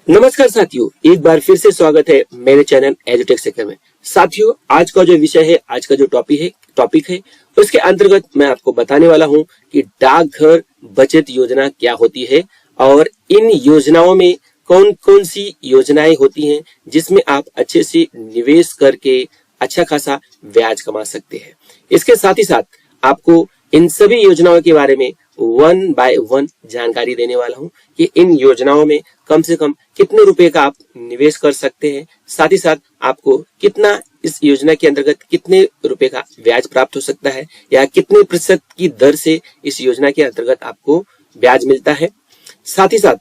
नमस्कार साथियों, एक बार फिर से स्वागत है मेरे चैनल एजुटेक सेक्टर में। साथियों, आज का जो विषय है, आज का जो टॉपिक है उसके अंतर्गत मैं आपको बताने वाला हूं कि डाकघर बचत योजना क्या होती है और इन योजनाओं में कौन कौन सी योजनाएं होती हैं जिसमें आप अच्छे से निवेश करके अच्छा खासा ब्याज कमा सकते हैं। इसके साथ ही साथ आपको इन सभी योजनाओं के बारे में 1 बाय 1 जानकारी देने वाला हूं कि इन योजनाओं में कम से कम कितने रुपए का आप निवेश कर सकते हैं, साथ ही साथ आपको कितना इस योजना के अंतर्गत कितने रुपए का ब्याज प्राप्त हो सकता है या कितने प्रतिशत की दर से इस योजना के अंतर्गत आपको ब्याज मिलता है। साथ ही साथ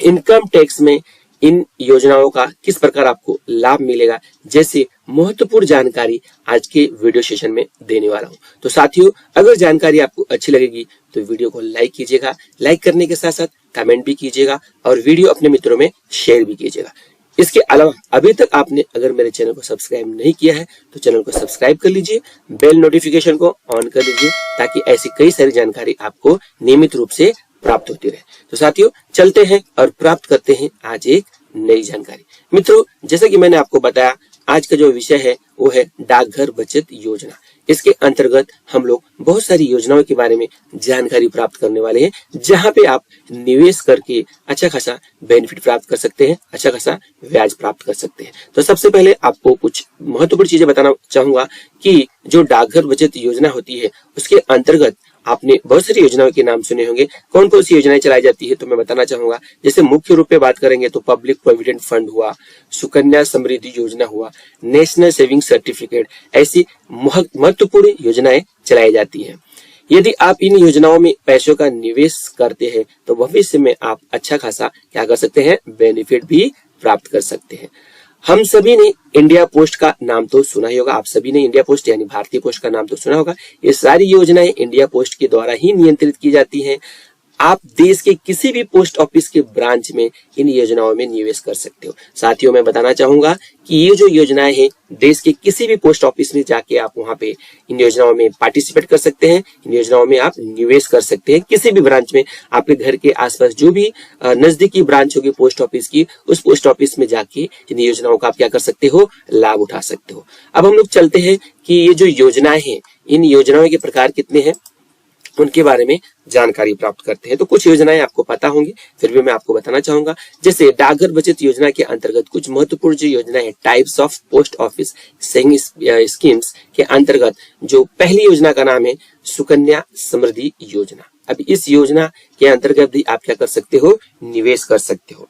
इनकम टैक्स में इन योजनाओं का किस प्रकार आपको लाभ मिलेगा, जैसे महत्वपूर्ण जानकारी आज के वीडियो सेशन में देने वाला हूं। तो साथियों, अगर जानकारी आपको अच्छी लगेगी तो वीडियो को लाइक कीजिएगा। लाइक करने के साथ साथ कमेंट भी कीजिएगा और वीडियो अपने मित्रों में शेयर भी कीजिएगा। इसके अलावा अभी तक आपने अगर मेरे चैनल को सब्सक्राइब नहीं किया है तो चैनल को सब्सक्राइब कर लीजिए, बेल नोटिफिकेशन को ऑन कर लीजिए ताकि ऐसी कई सारी जानकारी आपको नियमित रूप से प्राप्त होती रहे। तो साथियों, चलते हैं और प्राप्त करते हैं आज एक नई जानकारी। मित्रों, जैसा कि मैंने आपको बताया, आज का जो विषय है वो है डाकघर बचत योजना। इसके अंतर्गत हम लोग बहुत सारी योजनाओं के बारे में जानकारी प्राप्त करने वाले हैं, जहां पे आप निवेश करके अच्छा खासा बेनिफिट प्राप्त कर सकते हैं, अच्छा खासा ब्याज प्राप्त कर सकते हैं। तो सबसे पहले आपको कुछ महत्वपूर्ण चीजें बताना चाहूंगा कि जो डाकघर बचत योजना होती है उसके अंतर्गत आपने बहुत सारी योजनाओं के नाम सुने होंगे। कौन कौन सी योजनाएं चलाई जाती है तो मैं बताना चाहूंगा। जैसे मुख्य रूप में बात करेंगे तो पब्लिक प्रोविडेंट फंड हुआ, सुकन्या समृद्धि योजना हुआ, नेशनल सेविंग सर्टिफिकेट, ऐसी महत्वपूर्ण योजनाएं चलाई जाती हैं। यदि आप इन योजनाओं में पैसों का निवेश करते हैं तो भविष्य में आप अच्छा खासा क्या कर सकते हैं, बेनिफिट भी प्राप्त कर सकते हैं। हम सभी ने इंडिया पोस्ट का नाम तो सुना ही होगा, आप सभी ने इंडिया पोस्ट यानी भारतीय पोस्ट का नाम तो सुना होगा। ये सारी योजनाएं इंडिया पोस्ट के द्वारा ही नियंत्रित की जाती हैं। आप देश के किसी भी पोस्ट ऑफिस के ब्रांच में इन योजनाओं में निवेश कर सकते हो। साथियों, मैं बताना चाहूंगा कि ये जो योजनाएं हैं देश के किसी भी पोस्ट ऑफिस में जाके आप वहां पे इन योजनाओं में पार्टिसिपेट कर सकते हैं, इन योजनाओं में आप निवेश कर सकते हैं। किसी भी ब्रांच में, आपके घर के आसपास जो भी नजदीकी ब्रांच होगी पोस्ट ऑफिस की, उस पोस्ट ऑफिस में जाके इन योजनाओं का आप क्या कर सकते हो, लाभ उठा सकते हो। अब हम लोग चलते हैं कि ये जो योजनाएं हैं, इन योजनाओं के प्रकार कितने हैं उनके बारे में जानकारी प्राप्त करते हैं। तो कुछ योजनाएं आपको पता होंगी, फिर भी मैं आपको बताना चाहूंगा। जैसे डाकघर बचत योजना के अंतर्गत कुछ महत्वपूर्ण जो योजनाएं, types of post office saving schemes के अंतर्गत जो पहली योजना का नाम है सुकन्या समृद्धि योजना। अब इस योजना के अंतर्गत भी आप क्या कर सकते हो, निवेश कर सकते हो।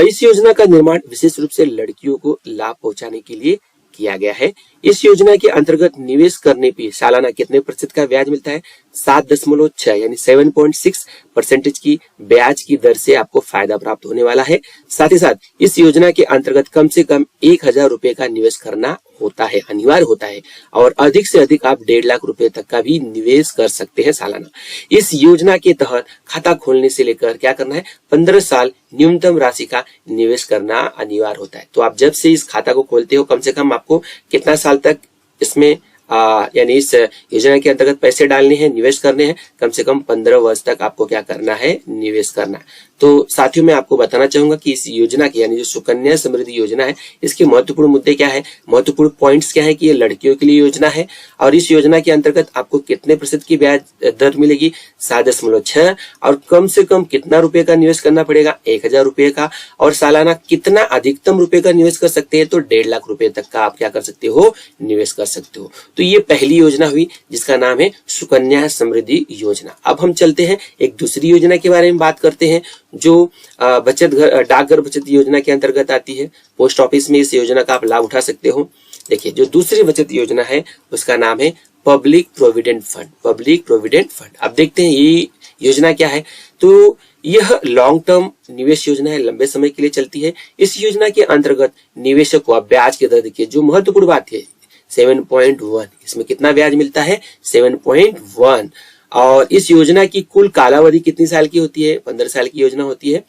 इस योजना का निर्माण विशेष रूप से लड़कियों को लाभ पहुंचाने के लिए किया गया है। इस योजना के अंतर्गत निवेश करने पे सालाना कितने प्रतिशत का ब्याज मिलता है, 7.6 यानी 7.6% की ब्याज की दर से आपको फायदा प्राप्त होने वाला है। साथ ही साथ इस योजना के अंतर्गत कम से कम 1,000 रुपए का निवेश करना होता है, अनिवार्य होता है, और अधिक से अधिक आप 1.5 लाख रुपए तक का भी निवेश कर सकते हैं सालाना। इस योजना के तहत खाता खोलने से लेकर क्या करना है, 15 साल न्यूनतम राशि का निवेश करना अनिवार्य होता है। तो आप जब से इस खाता को खोलते हो कम से कम आपको कितना साल तक इसमें यानी इस योजना के अंतर्गत पैसे डालने हैं, निवेश करने हैं, कम से कम 15 वर्ष तक आपको क्या करना है, निवेश करना है। तो साथियों, मैं आपको बताना चाहूंगा कि इस योजना की यानी जो सुकन्या समृद्धि योजना है, इसके महत्वपूर्ण मुद्दे क्या है, महत्वपूर्ण पॉइंट्स क्या है कि ये लड़कियों के लिए योजना है और इस योजना के अंतर्गत आपको कितने प्रतिशत की ब्याज दर मिलेगी, 7.6, और कम से कम कितना रुपए का निवेश करना पड़ेगा, 1,000 रुपए का, और सालाना कितना अधिकतम रुपए का निवेश कर सकते हैं तो 1.5 लाख रुपए तक का आप क्या कर सकते हो, निवेश कर सकते हो। तो ये पहली योजना हुई जिसका नाम है सुकन्या समृद्धि योजना। अब हम चलते हैं एक दूसरी योजना के बारे में बात करते हैं जो डाकघर बचत योजना के अंतर्गत आती है। पोस्ट ऑफिस में इस योजना का आप लाभ उठा सकते हो। देखिए, जो दूसरी बचत योजना है उसका नाम है public provident fund. Public provident fund, अब देखते हैं ये योजना क्या है। तो यह लॉन्ग टर्म निवेश योजना है, लंबे समय के लिए चलती है। इस योजना के अंतर्गत निवेशक को अब ब्याज की दर देखिए, जो महत्वपूर्ण बात है 7.1, इसमें कितना ब्याज मिलता है, 7.1। और इस योजना की कुल कालावधि कितनी साल की होती है, 15 साल की योजना होती है।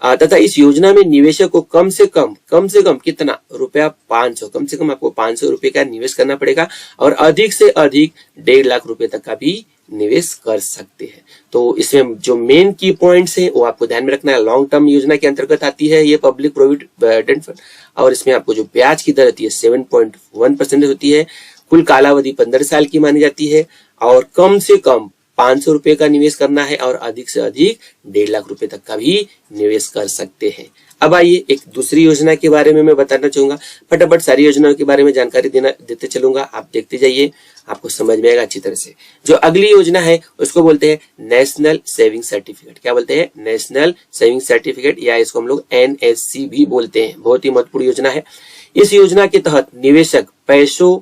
तथा इस योजना में निवेशक को कम से कम कितना रुपया, 500, कम से कम आपको 500 रुपए का निवेश करना पड़ेगा और अधिक से अधिक 1.5 लाख रुपए तक का भी निवेश कर सकते हैं। तो इसमें जो मेन की पॉइंट्स हैं वो आपको ध्यान में रखना है। लॉन्ग टर्म योजना के अंतर्गत आती है ये पब्लिक प्रोविडेंट फंड, और इसमें आपको जो ब्याज की दर होती है 7.1% होती है। कुल कालावधि 15 साल की मानी जाती है, और कम से कम 500 रुपए का निवेश करना है, और अधिक से अधिक 1.5 लाख रुपए तक का भी निवेश कर सकते हैं। अब आइए एक दूसरी योजना के बारे में मैं बताना चाहूंगा। फटाफट सारी योजनाओं के बारे में जानकारी देते चलूंगा, आप देखते जाइए, आपको समझ में आएगा अच्छी तरह से। जो अगली योजना है उसको बोलते हैं नेशनल सेविंग सर्टिफिकेट। क्या बोलते हैं? नेशनल सेविंग सर्टिफिकेट, या इसको हम लोग NSC भी बोलते हैं। बहुत ही महत्वपूर्ण योजना है। इस योजना के तहत निवेशक पैसों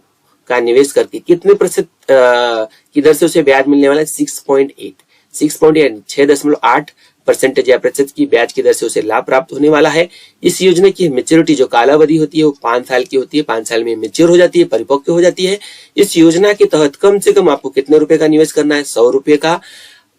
का निवेश करके कितने प्रतिशत की दर से उसे ब्याज मिलने वाला है? 6.8% या प्रतिशत की ब्याज की दर से उसे लाभ प्राप्त होने वाला है। इस योजना की मैच्योरिटी जो कालावधि होती है वो 5 साल की होती है। 5 साल में मैच्योर हो जाती है, परिपक्व हो जाती है। इस योजना के तहत कम से कम आपको कितने रुपए का निवेश करना है? 100 रुपए का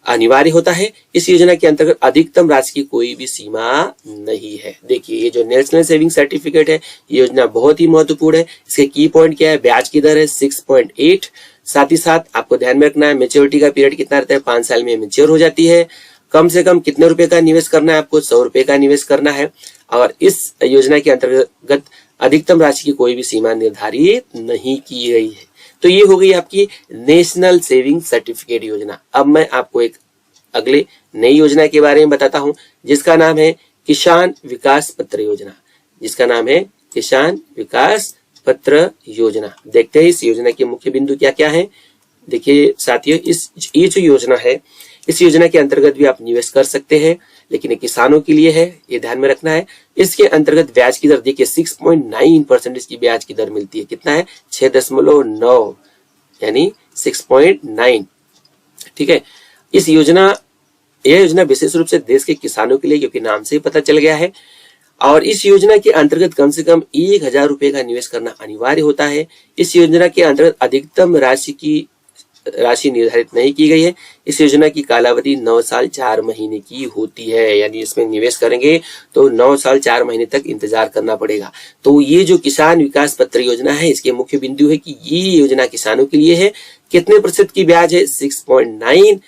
अनिवार्य होता है। इस योजना के अंतर्गत अधिकतम राशि की कोई भी सीमा नहीं है। देखिए, ये जो नेशनल सेविंग सर्टिफिकेट है, ये योजना बहुत ही महत्वपूर्ण है। इसके की पॉइंट क्या है? ब्याज की दर है 6.8। साथ ही साथ आपको ध्यान में रखना है मैच्योरिटी का पीरियड कितना रहता है? 5 साल में मैच्योर हो जाती है। कम से कम कितने रुपए का निवेश करना है? आपको 100 रुपए का निवेश करना है। और इस योजना के अंतर्गत अधिकतम राशि की कोई भी सीमा निर्धारित नहीं की गई है। तो ये हो गई आपकी नेशनल सेविंग सर्टिफिकेट योजना। अब मैं आपको एक अगले नई योजना के बारे में बताता हूं, जिसका नाम है किसान विकास पत्र योजना। जिसका नाम है किसान विकास पत्र योजना। देखते हैं इस योजना के मुख्य बिंदु क्या क्या है। देखिए साथियों, ये जो योजना है, इस योजना के अंतर्गत भी आप निवेश कर सकते हैं, लेकिन ये किसानों के लिए है, ये ध्यान में रखना है। इसके अंतर्गत ब्याज की दर देखिए 6.9% इसकी ब्याज की दर मिलती है। कितना है? 6.9, यानी 6.9। ठीक है। यह योजना विशेष रूप से देश के किसानों के लिए, क्योंकि नाम से ही पता चल गया है। और इस योजना के अंतर्गत कम से कम 1000 रुपए का निवेश करना अनिवार्य होता है। इस योजना के अंतर्गत अधिकतम राशि निर्धारित नहीं की गई है। इस योजना की कालावधि 9 साल 4 महीने की होती है, यानी इसमें निवेश करेंगे तो 9 साल 4 महीने तक इंतजार करना पड़ेगा। तो ये जो किसान विकास पत्र योजना है, इसके मुख्य बिंदु है कि ये योजना किसानों के लिए है। कितने प्रतिशत की ब्याज है? 6.9।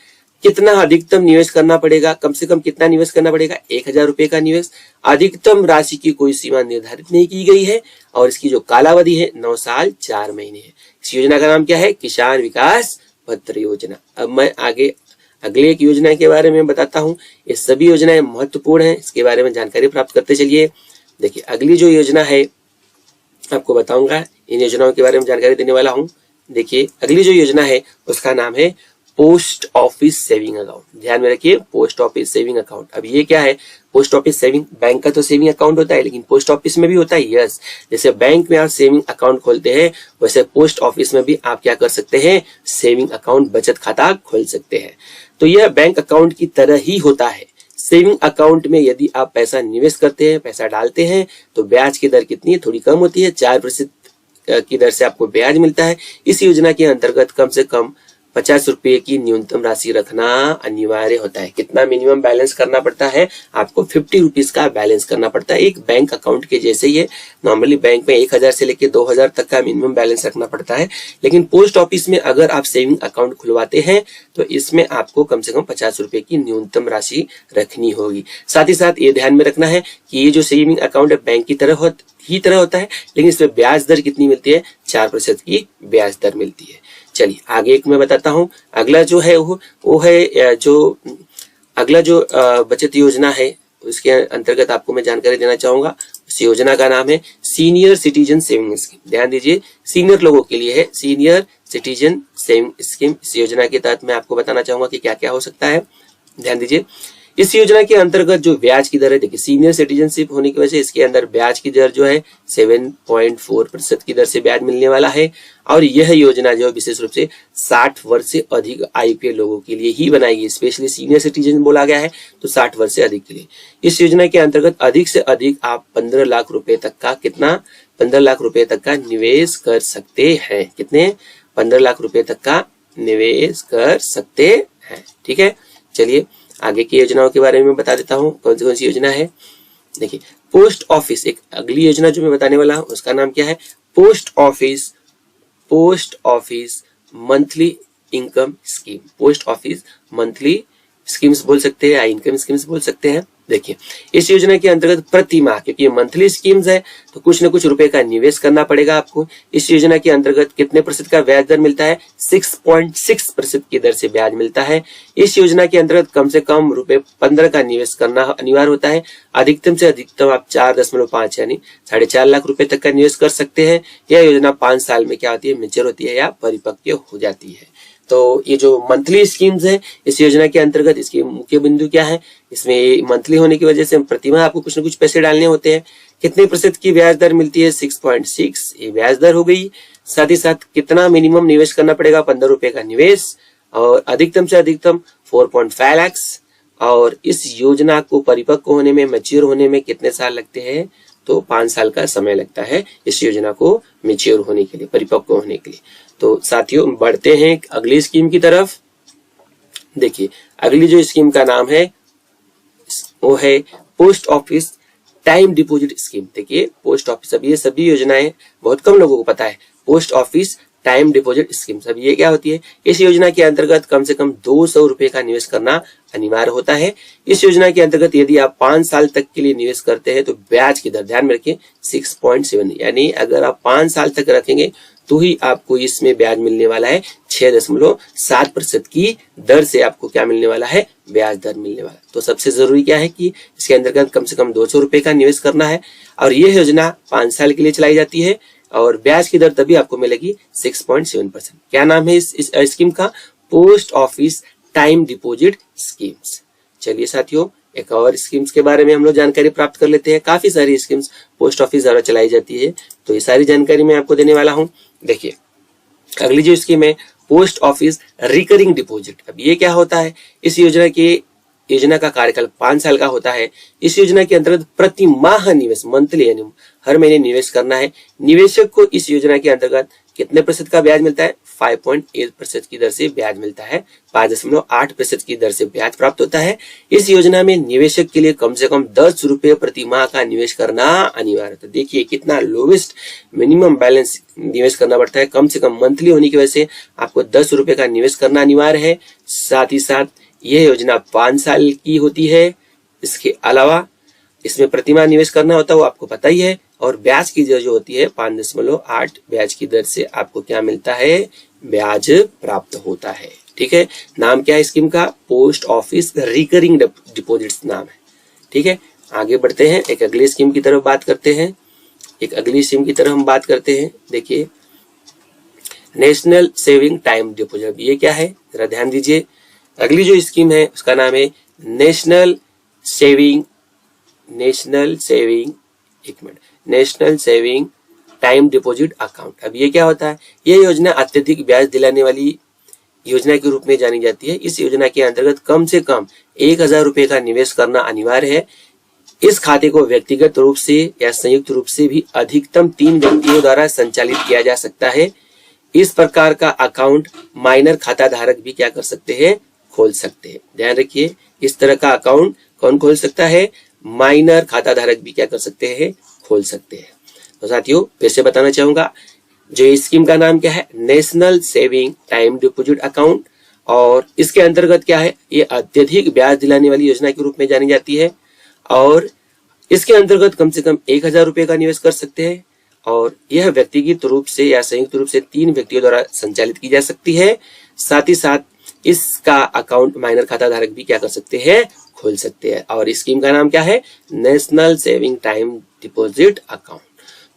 कितना अधिकतम निवेश करना पड़ेगा? कम से कम कितना निवेश करना पड़ेगा? 1000 रुपए का निवेश। अधिकतम राशि की कोई सीमा निर्धारित नहीं की गई है, और इसकी जो कालावधि है 9 साल 4 महीने है। इस योजना का नाम क्या है? किसान विकास पत्र योजना। अब मैं आगे अगले एक योजना के बारे में बताता हूँ। ये सभी योजनाएं महत्वपूर्ण हैं, इसके बारे में जानकारी प्राप्त करते चलिए। देखिए, अगली जो योजना है आपको बताऊंगा, इन योजनाओं के बारे में जानकारी देने वाला हूँ। देखिए, अगली जो योजना है उसका नाम है पोस्ट ऑफिस सेविंग अकाउंट। ध्यान में रखिए, पोस्ट ऑफिस सेविंग अकाउंट। अब ये क्या है? पोस्ट ऑफिस सेविंग, बैंक का तो सेविंग अकाउंट होता है, लेकिन पोस्ट ऑफिस में भी होता है। यस, जैसे बैंक में आप सेविंग अकाउंट खोलते हैं, वैसे पोस्ट ऑफिस में भी आप क्या कर सकते हैं? सेविंग अकाउंट, बचत खाता खोल सकते हैं। तो यह बैंक अकाउंट की तरह ही होता है। सेविंग अकाउंट में यदि आप पैसा निवेश करते हैं, पैसा डालते हैं, तो ब्याज की दर कितनी है? थोड़ी कम होती है। 4% की दर से आपको ब्याज मिलता है। इस योजना के अंतर्गत कम से कम 50 रुपए की न्यूनतम राशि रखना अनिवार्य होता है। कितना मिनिमम बैलेंस करना पड़ता है? आपको 50 रुपीज का बैलेंस करना पड़ता है। एक बैंक अकाउंट के जैसे ही है। नॉर्मली बैंक में 1000 से लेकर 2000 तक का मिनिमम बैलेंस रखना पड़ता है, लेकिन पोस्ट ऑफिस में अगर आप सेविंग अकाउंट खुलवाते हैं तो इसमें आपको कम से कम 50 रुपए की न्यूनतम राशि रखनी होगी। साथ ही साथ ये ध्यान में रखना है कि ये जो सेविंग अकाउंट है बैंक की तरह होता है, लेकिन इसमें ब्याज दर कितनी मिलती है? 4% की ब्याज दर मिलती है। चलिए आगे एक मैं बताता हूँ। अगला जो है वो है जो अगला जो बचत योजना है, उसके अंतर्गत आपको मैं जानकारी देना चाहूंगा। उस योजना का नाम है सीनियर सिटीजन सेविंग स्कीम। ध्यान दीजिए, सीनियर लोगों के लिए है सीनियर सिटीजन सेविंग स्कीम। इस योजना के तहत मैं आपको बताना चाहूंगा कि क्या क्या हो सकता है। ध्यान दीजिए, इस योजना के अंतर्गत जो ब्याज की दर है, देखिए सीनियर सिटीजनशिप होने की वजह से इसके अंदर ब्याज की दर जो है 7.4% की दर से ब्याज मिलने वाला है। और यह योजना जो विशेष रूप से 60 वर्ष से अधिक आयु के लोगों के लिए ही बनाई गई। स्पेशली सीनियर सिटीजन बोला गया है, तो 60 वर्ष से अधिक के लिए। इस योजना के अंतर्गत अधिक से अधिक आप 15 लाख रुपए तक का 15 लाख रुपए तक का निवेश कर सकते हैं। कितने? 15 लाख रुपए तक का निवेश कर सकते हैं। ठीक है, चलिए आगे की योजनाओं के बारे में बता देता हूँ कौन सी योजना है। देखिए, पोस्ट ऑफिस, एक अगली योजना जो मैं बताने वाला हूँ उसका नाम क्या है? Post office monthly income scheme, post office monthly schemes बोल सकते हैं या इनकम स्कीम्स बोल सकते हैं। देखिए, इस योजना के अंतर्गत प्रति माह, क्योंकि ये मंथली स्कीम्स है तो कुछ न कुछ रुपए का निवेश करना पड़ेगा आपको। इस योजना के अंतर्गत कितने प्रतिशत का ब्याज दर मिलता है? 6.6% की दर से ब्याज मिलता है। इस योजना के अंतर्गत कम से कम ₹15 का निवेश करना अनिवार्य होता है। अधिकतम से अधिकतम आप 4.5 यानी 4.5 लाख रुपए तक का निवेश कर सकते हैं। यह योजना 5 साल में क्या होती है? मैच्योर होती है या परिपक्व हो जाती है। तो ये जो मंथली स्कीम्स है इस योजना के अंतर्गत, इसके मुख्य बिंदु क्या है? इसमें मंथली होने की वजह से प्रतिमाह आपको कुछ न कुछ पैसे डालने होते हैं। कितने प्रतिशत की ब्याज दर मिलती है? 6.6 ये ब्याज दर हो गई। साथ ही साथ कितना मिनिमम निवेश करना पड़ेगा? ₹15 का निवेश, और अधिकतम से अधिकतम 4.5 लाख। और इस योजना को परिपक्व होने में, मैच्योर होने में कितने साल लगते हैं? तो 5 साल का समय लगता है इस योजना को मैच्योर होने के लिए, परिपक्व होने के लिए। तो साथियों, बढ़ते हैं अगली स्कीम की तरफ। देखिए, अगली जो स्कीम का नाम है वो है post office time deposit scheme. देखिए, पोस्ट ऑफिस, अब ये सभी योजनाएं बहुत कम लोगों को पता है। Post office time deposit scheme, अब ये क्या होती है? इस योजना के अंतर्गत कम से कम ₹200 का निवेश करना अनिवार्य होता है। इस योजना के अंतर्गत यदि आप 5 साल तक के लिए निवेश करते हैं तो ब्याज की दर ध्यान में रखें 6.7, यानी अगर आप 5 साल तक रखेंगे तो ही आपको इसमें ब्याज मिलने वाला है 6.7% की दर से आपको क्या मिलने वाला है? ब्याज दर मिलने वाला है। तो सबसे जरूरी क्या है कि इसके अंतर्गत कम से कम ₹200 का निवेश करना है, और यह योजना 5 साल के लिए चलाई जाती है, और ब्याज की दर तभी आपको मिलेगी 6.7%। क्या नाम है इस स्कीम का? Post office time deposit schemes. चलिए साथियों, एक और स्कीम्स के बारे में हम लोग जानकारी प्राप्त कर लेते हैं। काफी सारी स्कीम्स पोस्ट ऑफिस द्वारा चलाई जाती है, तो ये सारी जानकारी मैं आपको देने वाला हूँ। देखिए, अगली जो स्कीम है पोस्ट ऑफिस रिकरिंग डिपॉजिट। अब ये क्या होता है? इस योजना का कार्यकाल 5 साल का होता है। इस योजना के अंतर्गत प्रति माह निवेश, मंथली यानी हर महीने निवेश करना है। निवेशक को इस योजना के अंतर्गत कितने प्रतिशत का ब्याज मिलता है? 5.8% की दर से ब्याज मिलता है। 5.8% की दर से ब्याज प्राप्त होता है। इस योजना में निवेशक के लिए कम से कम ₹10 प्रति माह का निवेश करना अनिवार्य है। देखिए कितना लोवेस्ट मिनिमम बैलेंस निवेश करना पड़ता है। कम से कम मंथली होने की वजह से आपको ₹10 का निवेश करना अनिवार्य है। साथ ही साथ यह योजना 5 साल की होती है। इसके अलावा इसमें प्रतिमाह निवेश करना होता है, वो आपको पता ही है। और ब्याज की दर जो होती है 5.8 ब्याज की दर से आपको क्या मिलता है? ब्याज प्राप्त होता है। ठीक है, नाम क्या है स्कीम का? पोस्ट ऑफिस रिकरिंग डिपॉजिट्स नाम है। ठीक है, आगे बढ़ते हैं, एक अगली स्कीम की तरफ बात करते हैं। हम बात करते हैं। देखिए, नेशनल सेविंग टाइम डिपॉजिट, ये क्या है? जरा ध्यान दीजिए। अगली जो स्कीम है उसका नाम है national saving time deposit account. अब ये क्या होता है? यह योजना अत्यधिक ब्याज दिलाने वाली योजना के रूप में जानी जाती है। इस योजना के अंतर्गत कम से कम ₹1000 का निवेश करना अनिवार्य है। इस खाते को व्यक्तिगत रूप से या संयुक्त रूप से भी अधिकतम 3 व्यक्तियों द्वारा संचालित किया जा सकता है। इस प्रकार का अकाउंट माइनर खाता धारक भी क्या कर सकते हैं? खोल सकते हैं। ध्यान रखिए, इस तरह का अकाउंट कौन खोल सकता है? माइनर खाता धारक भी क्या कर सकते हैं? खोल सकते हैं। तो साथियों, फिर से बताना चाहूंगा, जो स्कीम का नाम क्या है? National saving time deposit account. और इसके अंतर्गत क्या है? ये अत्यधिक ब्याज दिलाने वाली योजना के रूप में जानी जाती है। और इसके अंतर्गत कम से कम ₹1000 का निवेश कर सकते हैं। और यह व्यक्तिगत रूप से या संयुक्त रूप से 3 व्यक्तियों द्वारा संचालित की जा सकती है। साथ ही साथ इसका अकाउंट माइनर खाता धारक भी क्या कर सकते हैं? खोल सकते हैं। और स्कीम का नाम क्या है? National saving time deposit account.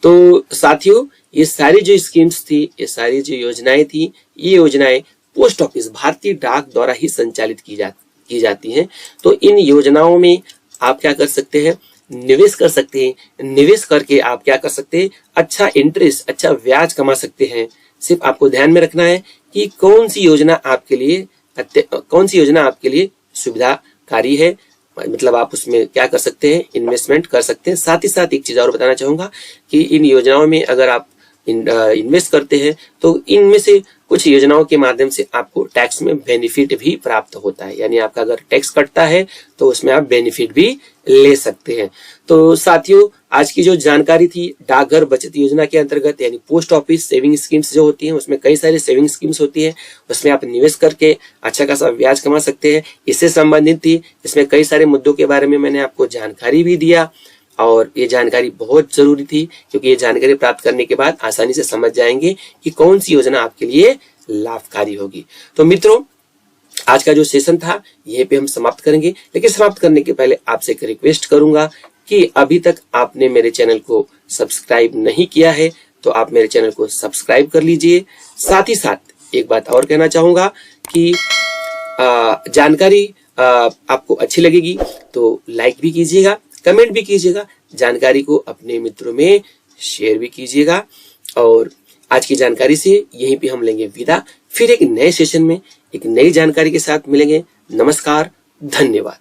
तो साथियों, ये सारी जो स्कीम्स थी, ये सारी जो योजनाएं थी, ये योजनाएं पोस्ट ऑफिस, भारतीय डाक द्वारा ही संचालित की जाती हैं। तो इन योजनाओं में आप क्या कर सकते हैं? निवेश कर सकते हैं। निवेश करके आप क्या कर सकते हैं? अच्छा इंटरेस्ट, अच्छा ब्याज कमा सकते हैं। सिर्फ आपको ध्यान में रखना है कि कौन सी योजना आपके लिए सुविधाकारी है। मतलब आप उसमें क्या कर सकते हैं? इन्वेस्टमेंट कर सकते हैं। साथ ही साथ एक चीज और बताना चाहूंगा कि इन योजनाओं में अगर आप इन्वेस्ट करते हैं तो इनमें से कुछ योजनाओं के माध्यम से आपको टैक्स में बेनिफिट भी प्राप्त होता है। यानी आपका अगर टैक्स कटता है तो उसमें आप बेनिफिट भी ले सकते हैं। तो साथियों, आज की जो जानकारी थी डाकघर बचत योजना के अंतर्गत, यानी पोस्ट ऑफिस सेविंग स्कीम्स जो होती हैं, उसमें कई सारी सेविंग स्कीम्स होती है, उसमें आप निवेश करके अच्छा खासा ब्याज कमा सकते हैं, इससे संबंधित थी। इसमें कई सारे मुद्दों के बारे में मैंने आपको जानकारी भी दिया और ये जानकारी बहुत जरूरी थी, क्योंकि ये जानकारी प्राप्त करने के बाद आसानी से समझ जाएंगे कि कौन सी योजना आपके लिए लाभकारी होगी। तो मित्रों, आज का जो सेशन था यहीं पे हम समाप्त करेंगे, लेकिन समाप्त करने के पहले आपसे एक रिक्वेस्ट करूंगा कि अभी तक आपने मेरे चैनल को सब्सक्राइब नहीं किया है तो आप मेरे चैनल को सब्सक्राइब कर लीजिए। साथ ही साथ एक बात और कहना चाहूंगा कि जानकारी आपको अच्छी लगेगी तो लाइक भी कीजिएगा, कमेंट भी कीजिएगा, जानकारी को अपने मित्रों में शेयर भी कीजिएगा। और आज की जानकारी से यहीं पे हम लेंगे विदा, फिर एक नए सेशन में एक नई जानकारी के साथ मिलेंगे। नमस्कार, धन्यवाद।